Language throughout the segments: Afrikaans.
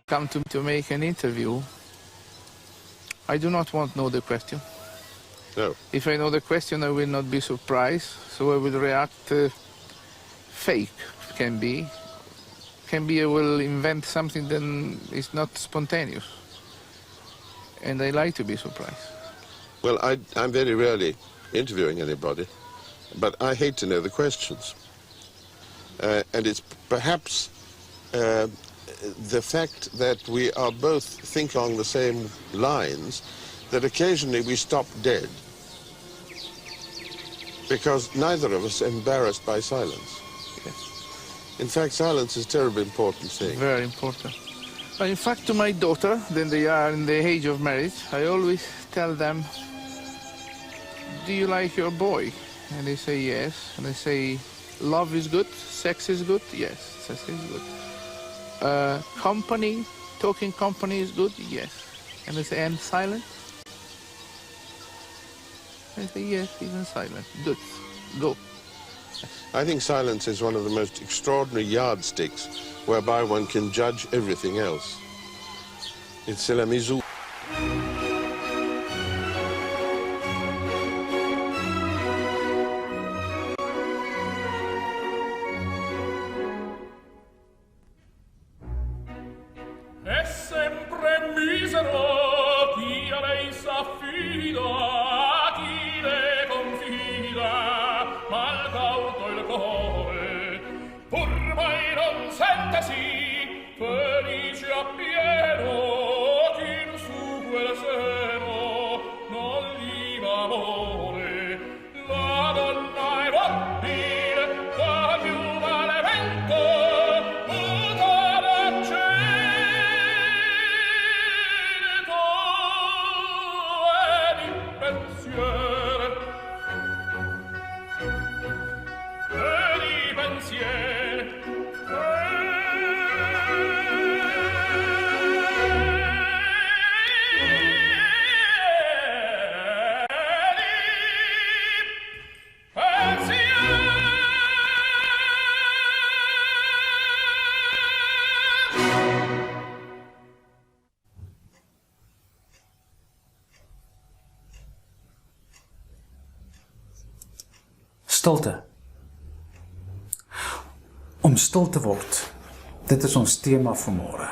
Come to make an interview, I do not want to know the question. No. If I know the question, I will not be surprised, so I will react fake, can be. I will invent something that is not spontaneous. And I like to be surprised. Well, I'm very rarely interviewing anybody, but I hate to know the questions. And it's perhaps the fact that we are both think along the same lines that occasionally we stop dead because neither of us are embarrassed by silence. Yes. In fact, silence is a terribly important thing. Very important. In fact, to my daughter, when they are in the age of marriage, I always tell them, do you like your boy? And they say yes. And I say, love is good, sex is good? Yes, sex is good. Company, talking company is good? Yes. And they say, and silent? I say, yes, even silent. Good. Go. I think silence is one of the most extraordinary yardsticks whereby one can judge everything else. It's la misou. È sempre misero chi a lei s'affida, chi le confida, mal cauto il cuore, pur mai non sentesi felice appieno, chi in su quel seno non gli va amore. La donna è nobile, qua più vale vento, muta d'accento, e di pensiero, e di pensiero. Stilte. Om stil te word. Dit is ons tema vanmôre.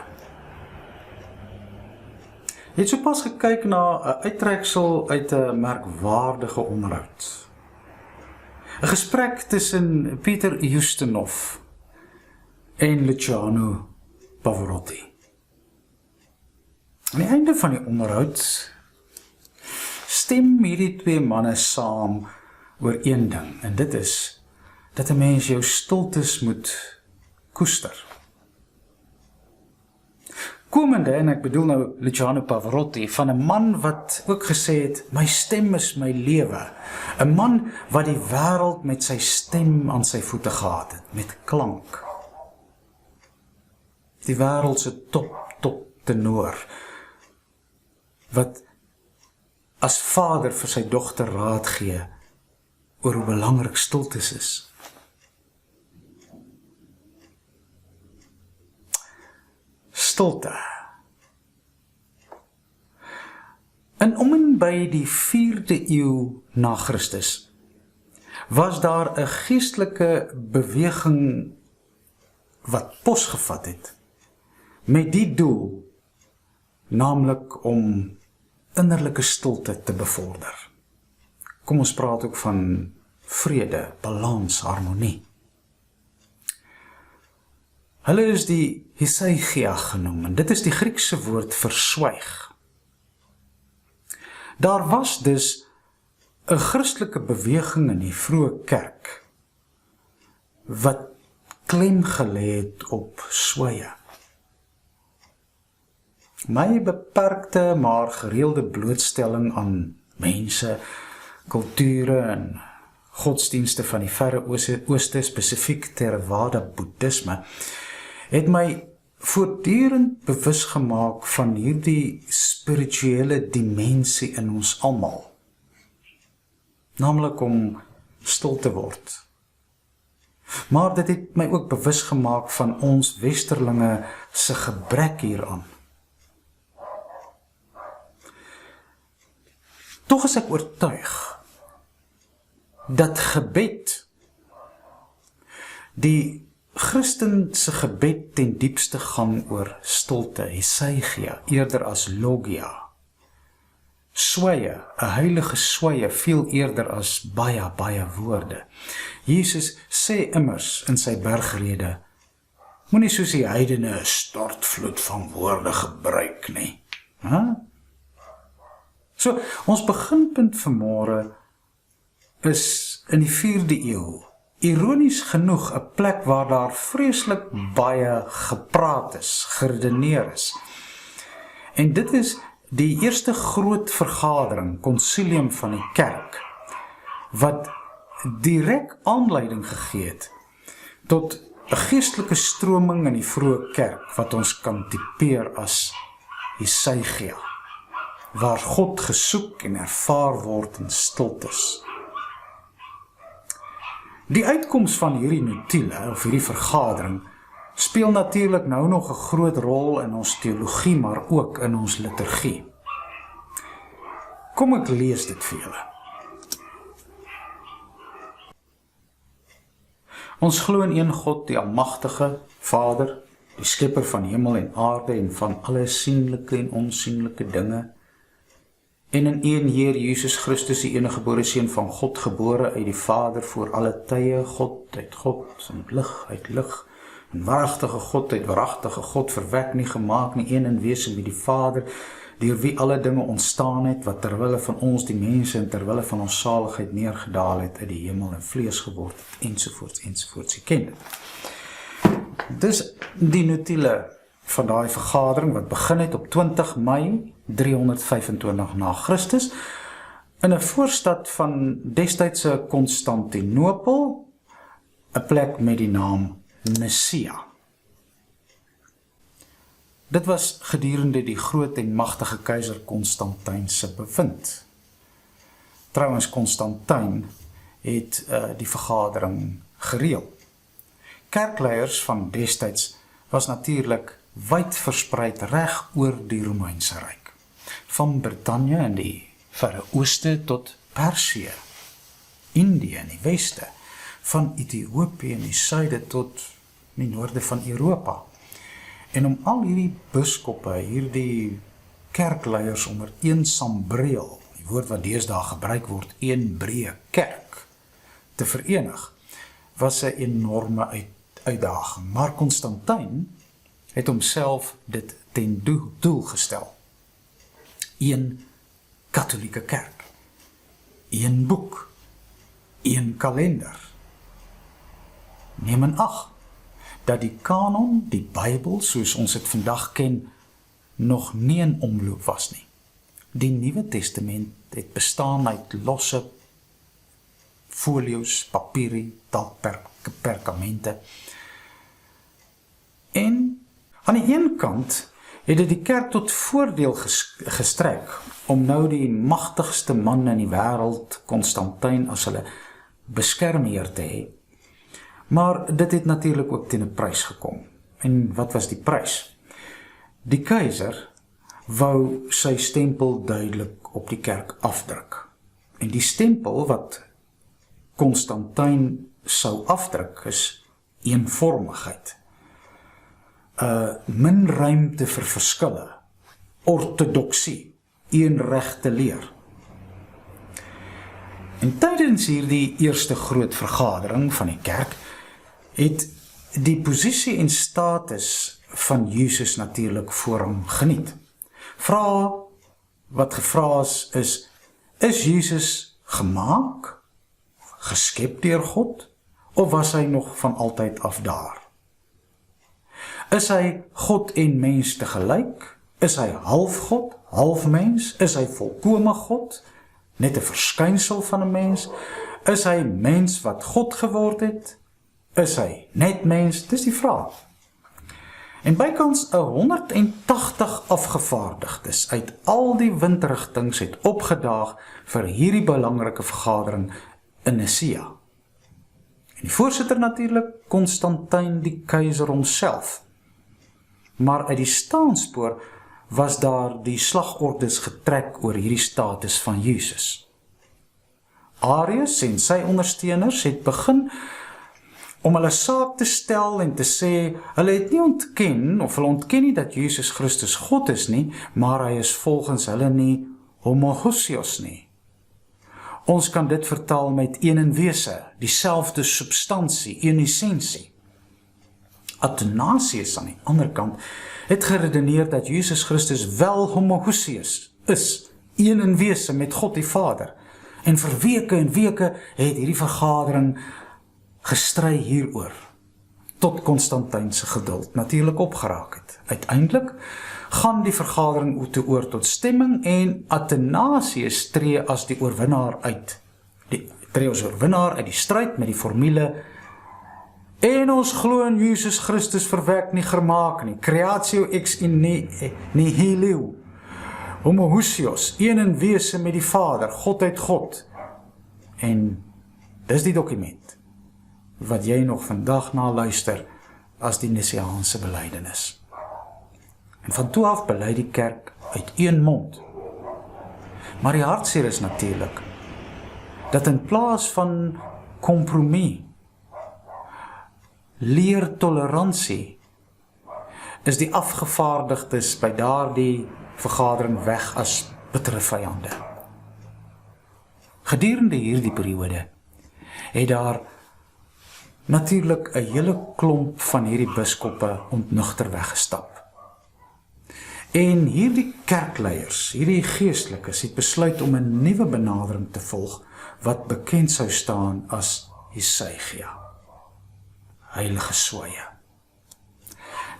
Jy het sopas gekyk na 'n uittreksel uit 'n merkwaardige onderhoud. 'n Gesprek tussen Peter Ustinov en Luciano Pavarotti. Aan die einde van die onderhoud stem hierdie twee manne saam oor een ding, en dit is dat 'n mens jou stiltes moet koester. Komende, en ek bedoel nou Luciano Pavarotti, van 'n man wat ook gesê het, my stem is my lewe. 'n Man wat die wêreld met sy stem aan sy voete gehad het, met klank. Die wêreld se top tenor, wat as vader vir sy dogter raad gee oor hoe belangrik stiltes is. Stilte. Om en by die 4de eeu na Christus was daar 'n geestelike beweging wat pos gevat het met die doel, naamlik om innerlike stilte te bevorder. Kom ons praat ook van vrede, balans, harmonie. Hulle is die Hesygia genoem, en dit is die Griekse woord vir swyg. Daar was dus 'n Christelike beweging in die vroeë kerk wat klem gelê het op sweye. My beperkte maar gereelde blootstelling aan mense, kulture en godsdienste van die verre ooste, spesifiek Theravada Boeddhisme, het my voortdurend bewus gemaak van hierdie spirituele dimensie in ons almal. Naamlik om stil te word. Maar dit het my ook bewus gemaak van ons westerlinge se gebrek hieraan. Tog is ek oortuig dat gebed, die Christen se gebed ten diepste gaan oor stilte, hesygia, eerder as logia. Sweye, 'n heilige sweye, veel eerder as baie woorde. Jesus sê immers in sy bergrede, moenie soos die heidene 'n stortvloed van woorde gebruik nie. So, ons beginpunt vanmôre is in die 4de eeu, ironies genoeg 'n plek waar daar vreeslik baie gepraat is, geredeneer is. En dit is die eerste groot vergadering, konsilium van die kerk, wat direk aanleiding gegee het tot 'n geestelike stroming in die vroeë kerk, wat ons kan tipeer as hesygia, waar God gesoek en ervaar word in stiltes. Die uitkoms van hierdie notule, of hierdie vergadering, speel natuurlik nou nog 'n groot rol in ons teologie, maar ook in ons liturgie. Kom ek lees dit vir julle. Ons glo in een God, die almagtige Vader, die skepper van hemel en aarde en van alle sienlike en onsienlike dinge, en in een Heer Jesus Christus, die eniggebore Seun van God, gebore uit die Vader voor alle tye, God uit God, en lig uit lig, en waaragtige God uit waaragtige God, verwek nie, gemaak nie, een in wese met die Vader, deur wie alle dinge ontstaan het, wat terwille van ons die mense en terwille van ons saligheid neergedaal het uit die hemel en vlees geword het, ensovoorts, jy ken dit. Dis die notule van daai vergadering wat begin het op 20 Mei 325 na Christus in 'n voorstad van destydse Konstantinopel, 'n plek met die naam Nicaea. Dit was gedurende die groot en magtige keiser Konstantyn se bewind. Trouwens, Konstantyn het die vergadering gereël. Kerkleiers van destyds was natuurlik wyd verspreid reg oor die Romeinse Ryk. Van Brittanje in die verre ooste tot Persië, Indië in die weste, van Ethiopië in die suide tot die noorde van Europa. En om al hierdie biskoppe, hierdie kerkleiers onder een sambreel, die woord wat deesdae gebruik word, een breë kerk, te verenig, was 'n enorme uitdaging. Maar Konstantyn het homself dit ten doel gestel. Een katholieke kerk, een boek, een kalender. Neem in ag dat die kanon, die Bybel, soos ons dit vandag ken, nog nie in omloop was nie. Die Nuwe Testament het bestaan uit losse folio's, papiere, perkamente. En aan die een kant het dit die kerk tot voordeel gestrek om nou die magtigste man in die wêreld, Konstantyn, as hulle beskermheer te hê. Maar dit het natuurlik ook teen 'n prys gekom. En wat was die prys? Die keiser wou sy stempel duidelik op die kerk afdruk. En die stempel wat Konstantyn sou afdruk is eenvormigheid. Min ruimte vir verskille, ortodoksie, eenregte leer. En tydens hierdie eerste groot vergadering van die kerk het die posisie en status van Jesus natuurlik voorrang geniet. Vrae wat gevra is Jesus gemaak, geskep deur God, of was hy nog van altyd af daar? Is hy God en mens tegelyk? Is hy half God, half mens? Is hy volkome God, net 'n verskynsel van 'n mens? Is hy mens wat God geword het? Is hy net mens? Dis die vraag. En bykans 180 afgevaardigdes uit al die windrigtings het opgedaag vir hierdie belangrike vergadering in Nicea. En die voorsitter natuurlik, Konstantyn die keiser homself. Maar uit die staanspoor was daar die slagordes getrek oor hierdie status van Jesus. Arius en sy ondersteuners het begin om hulle saak te stel en te sê, hulle het nie ontken, of hulle ontken nie dat Jesus Christus God is nie, maar hy is volgens hulle nie homoousios nie. Ons kan dit vertaal met een in wese, dieselfde substansie, een essensie. Athanasius aan die ander kant het geredeneer dat Jesus Christus wel homoousios is, een in wese met God die Vader. En vir weke en weke het hierdie vergadering gestry hieroor, tot Konstantyn se geduld natuurlik opgeraak het. Uiteindelik gaan die vergadering oor tot stemming en Athanasius tree as die oorwinnaar uit. Tree as oorwinnaar uit die stryd met die formule: en ons glo in Jesus Christus verwek nie gemaak nie, creatio ex nihilo, homoousios, een in wese met die Vader, God uit God. En dis die dokument wat jy nog vandag na luister as die Niceaanse belydenis. En van toe af bely die kerk uit een mond. Maar die hartseer is natuurlik dat in plaas van kompromie, leer toleransie, is die afgevaardigdes by daardie vergadering weg as bittere vyande. Gedurende hierdie periode het daar natuurlik 'n hele klomp van hierdie biskoppe ontnugter weggestap. En hierdie kerkleiers, hierdie geestelikes, het besluit om 'n nuwe benadering te volg wat bekend sou staan as Hesygia, heilige swaaye.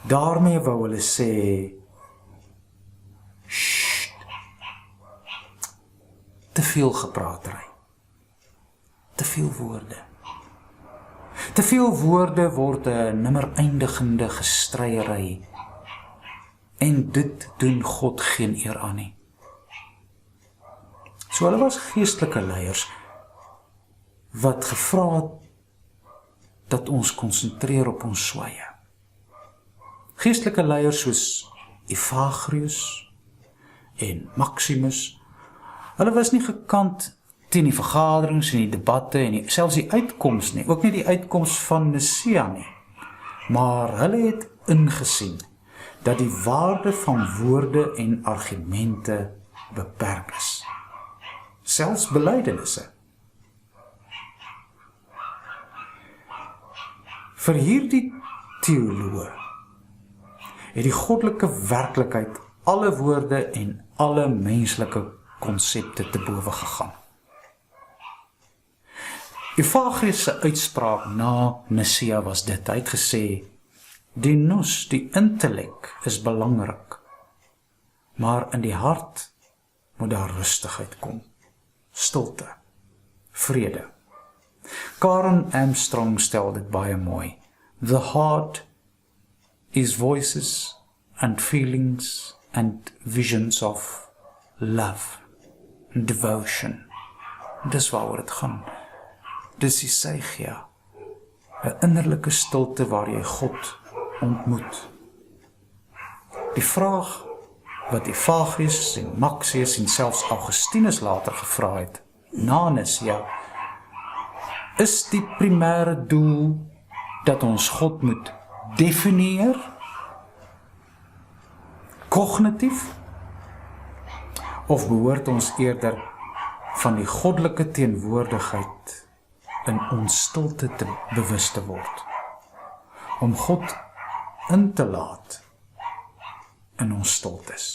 Daarmee wou hulle sê, te veel gepraatery, te veel woorde. Te veel woorde word 'n nimmer eindigende gestryery, en dit doen God geen eer aan nie. So hulle was geestelike leiers wat gevra het dat ons konsentreer op ons swaaye. Geestelike leiers soos Evagrius en Maximus, hulle was nie gekant teen die vergaderings en die debatte en selfs die uitkoms nie, ook nie die uitkoms van Nicea nie, maar hulle het ingesien dat die waarde van woorde en argumente beperk is, selfs belydenisse. Vir hierdie teoloë het die goddelike werklikheid alle woorde en alle menslike konsepte te bowe gegaan. Evagrius se uitspraak na Nicea was dit. Hy het gesê, die nous, die intellek is belangrik, maar in die hart moet daar rustigheid kom, stilte, vrede. Karen Armstrong stel dit baie mooi. The heart is voices and feelings and visions of love and devotion. Dis waaroor dit gaan. Dis Hesygia, 'n innerlike stilte waar jy God ontmoet. Die vraag wat Evagrius en Maxius en selfs Augustinus later gevra het, na Nicea, is die primêre doel dat ons God moet definieer, kognitief, of behoort ons eerder van die goddelike teenwoordigheid in ons stilte te bewus te word, om God in te laat in ons stiltes.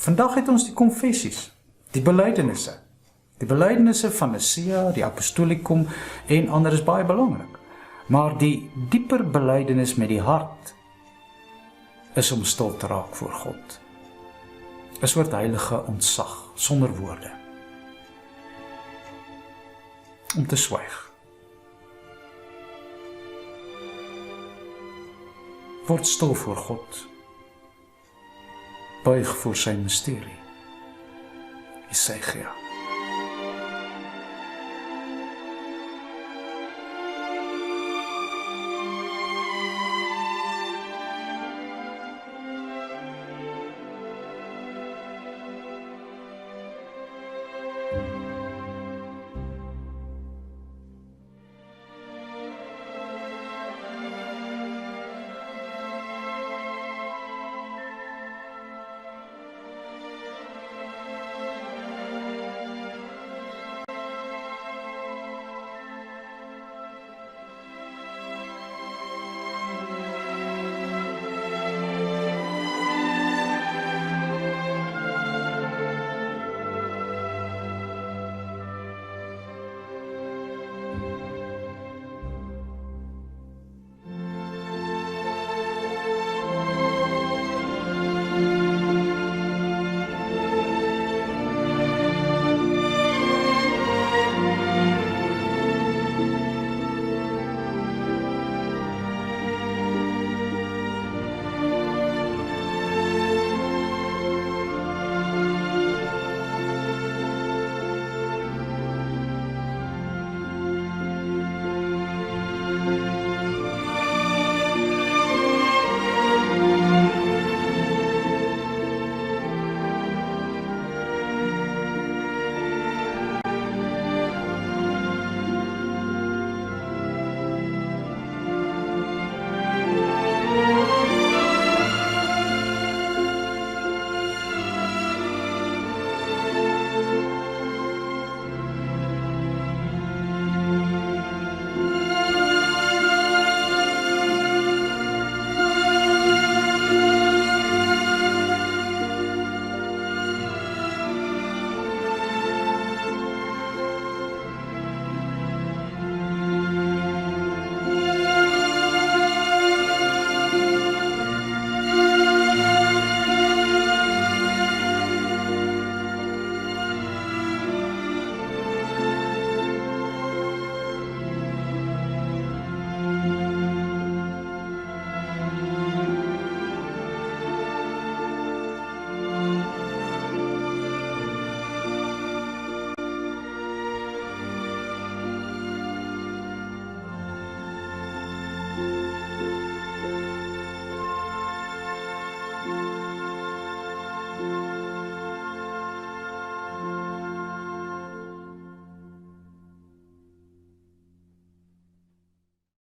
Vandag het ons die konfessies, die belydenisse. Die belydenisse van Nicea, die Apostolikum en ander is baie belangrik. Maar die dieper belydenis met die hart is om stil te raak voor God. 'n soort heilige ontzag, sonder woorde. Om te swyg. Word stil voor God. Buig voor sy misterie. Jesaja.